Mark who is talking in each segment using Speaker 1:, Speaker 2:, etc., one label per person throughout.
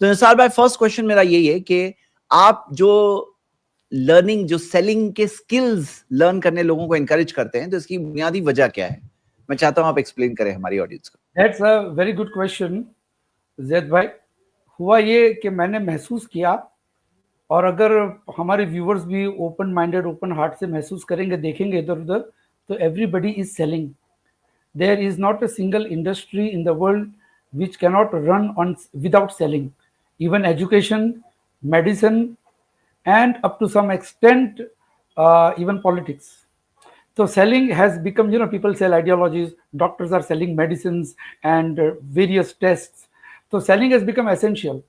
Speaker 1: तो निसार भाई, first question मेरा यही है कि आप जो लर्निंग, जो सेलिंग के स्किल्स लर्न करने लोगों को एनकरेज करते हैं, तो इसकी बुनियादी वजह क्या है? मैं चाहता हूं आप एक्सप्लेन करें हमारी ऑडियंस को।
Speaker 2: That's a very good question Zaid भाई। हुआ ये कि मैंने महसूस किया, और अगर हमारे व्यूवर्स भी ओपन माइंडेड, ओपन हार्ट से महसूस करेंगे, देखेंगे इधर उधर, तो everybody is selling. There is not a single industry in the world which cannot run on without selling. Even education, medicine, and up to some extent even politics. So selling has become, people sell ideologies, doctors are selling medicines and various tests. So selling has become essential.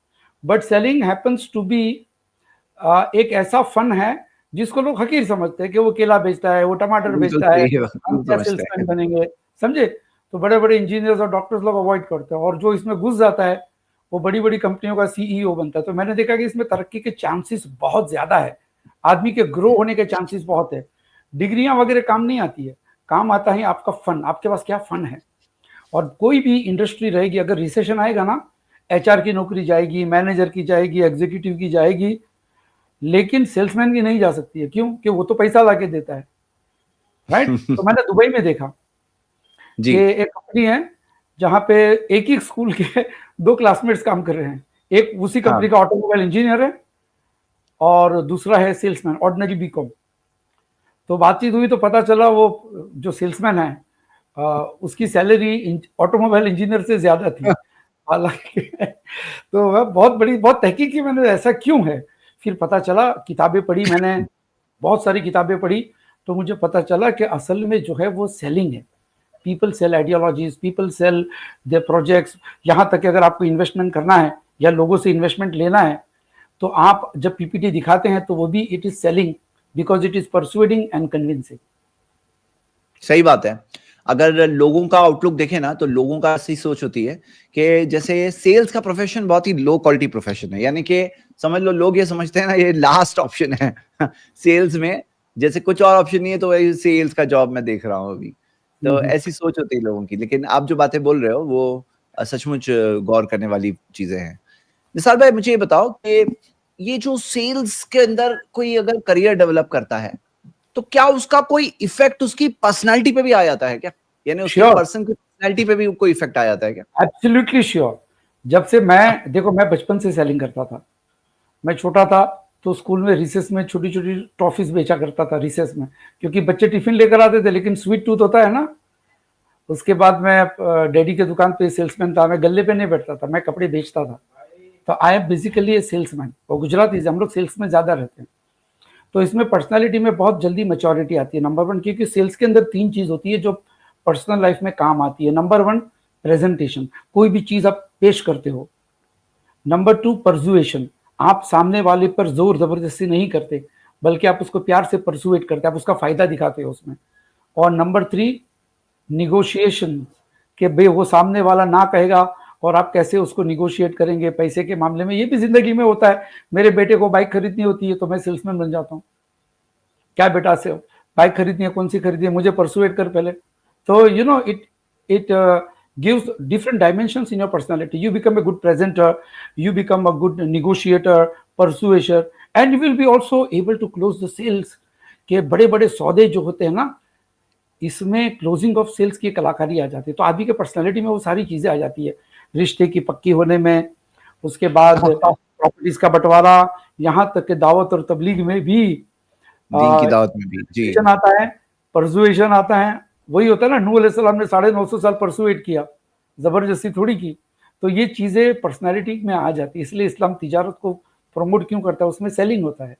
Speaker 2: But selling happens to be एक ऐसा fun है जिसको लोग हकीर समझते हैं कि वो केला बेचता है, वो टमाटर बेचता है, हम क्या सेल्समैन बनेंगे, समझे? तो बड़े बड़े इंजीनियर्स और डॉक्टर्स लोग अवॉइड करते हैं, और जो इसमें घुस जाता है वो बड़ी बड़ी कंपनियों का सीईओ बनता है। तो मैंने देखा कि इसमें तरक्की के चांसेस बहुत ज्यादा है, आदमी के ग्रो होने के चांसेस बहुत है। डिग्रियां वगैरह काम नहीं आती है, काम आता है आपका फन, आपके पास क्या फन है। और कोई भी इंडस्ट्री रहेगी, अगर रिसेशन आएगा ना, एचआर की नौकरी जाएगी, मैनेजर की जाएगी, एग्जीक्यूटिव की जाएगी, लेकिन सेल्समैन की नहीं जा सकती है। क्यों? कि वो तो पैसा ला के देता है, राइट? तो मैंने दुबई में देखा कि एक कंपनी है जहां पे एक ही स्कूल के दो क्लासमेट्स काम कर रहे हैं। एक उसी कंपनी का ऑटोमोबाइल इंजीनियर है और दूसरा है सेल्समैन, ऑर्डिनरी बीकॉम। तो बातचीत हुई तो पता चला वो जो सेल्समैन है उसकी सैलरी ऑटोमोबाइल इंजीनियर से ज्यादा थी, हालांकि। तो बहुत तहकीक की मैंने, ऐसा क्यों है। फिर पता चला, किताबें पढ़ी मैंने, बहुत सारी किताबें पढ़ी, तो मुझे पता चला कि असल में जो है वो सेलिंग है। People sell ideologies, people sell their projects. यहाँ तक कि अगर आपको इन्वेस्टमेंट करना है या लोगों से इन्वेस्टमेंट लेना है, तो आप जब पीपीटी दिखाते हैं तो वो भी it is selling, because it is persuading and convincing.
Speaker 1: सही बात है। अगर लोगों का आउटलुक देखें ना, तो लोगों का ऐसी सोच होती है कि जैसे सेल्स का प्रोफेशन बहुत ही लो क्वालिटी प्रोफेशन है, यानी कि समझ लो, लोग ये समझते हैं ना ये लास्ट ऑप्शन है सेल्स में, जैसे कुछ और ऑप्शन नहीं है तो वही सेल्स का जॉब मैं देख रहा हूँ अभी। तो ऐसी सोच होती है लोगों की। लेकिन आप जो बातें बोल रहे हो वो सचमुच गौर करने वाली चीजें हैं। निसार भाई, मुझे ये बताओ कि ये जो सेल्स के अंदर कोई अगर करियर डेवलप करता है, तो क्या उसका कोई इफेक्ट उसकी पर्सनालिटी पे भी आ जाता है क्या? यानी उसके पर्सन की पर्सनालिटी पे भी कोई इफेक्ट आ जाता है क्या?
Speaker 2: Absolutely sure. जब से मैं बचपन से सेलिंग करता था। मैं छोटा था तो स्कूल में रिसेस में छोटी छोटी टॉफीज बेचा करता था रिसेस में, क्योंकि बच्चे टिफिन लेकर आते थे, लेकिन स्वीट टूथ होता है ना। उसके बाद मैं डैडी के दुकान पे सेल्समैन था, मैं गले पे नहीं बैठता था, मैं कपड़े बेचता था। तो I am basically A salesman, और गुजराती से हम लोग सेल्स में ज्यादा रहते हैं। तो इसमें पर्सनालिटी में बहुत जल्दी मैच्योरिटी आती है। नंबर वन, क्योंकि सेल्स के अंदर 3 चीज होती है जो पर्सनल लाइफ में काम आती है। नंबर 1, प्रेजेंटेशन, कोई भी चीज आप पेश करते हो। नंबर 2, परसुएशन, आप सामने वाले पर जोर जबरदस्ती नहीं करते, बल्कि आप उसको प्यार से परसुएट करते, आप उसका फायदा दिखाते हो उसमें। और नंबर 3, निगोशिएशन, कि भाई वो सामने वाला ना कहेगा और आप कैसे उसको निगोशिएट करेंगे पैसे के मामले में। ये भी जिंदगी में होता है। मेरे बेटे को बाइक खरीदनी होती है तो मैं सेल्समैन बन जाता हूँ। क्या बेटा से बाइक खरीदनी है, कौन सी खरीदनी है, मुझे परसुएट कर पहले। तो it gives different dimensions in your personality. You become a good presenter, you become a good negotiator, persuader, and you will be also able to close the sales. के बड़े बड़े सौदे जो होते हैं ना, इसमें क्लोजिंग ऑफ सेल्स की कलाकारी आ जाती है। तो आदमी के पर्सनालिटी में वो सारी चीजें आ जाती है, रिश्ते की पक्की होने में, उसके बाद प्रॉपर्टीज का बंटवारा, यहाँ तक के दावत और तबलीग में भी,
Speaker 1: दीन की दावत में भी जी
Speaker 2: आता है, परसुएशन आता है। वही होता है ना, नूह अलैहिस्सलाम ने 950 साल परसुएट किया, जबरदस्ती थोड़ी की। तो ये चीजें पर्सनालिटी में आ जाती है। इसलिए इस्लाम तिजारत को प्रमोट क्यों करता है, उसमें सेलिंग होता है।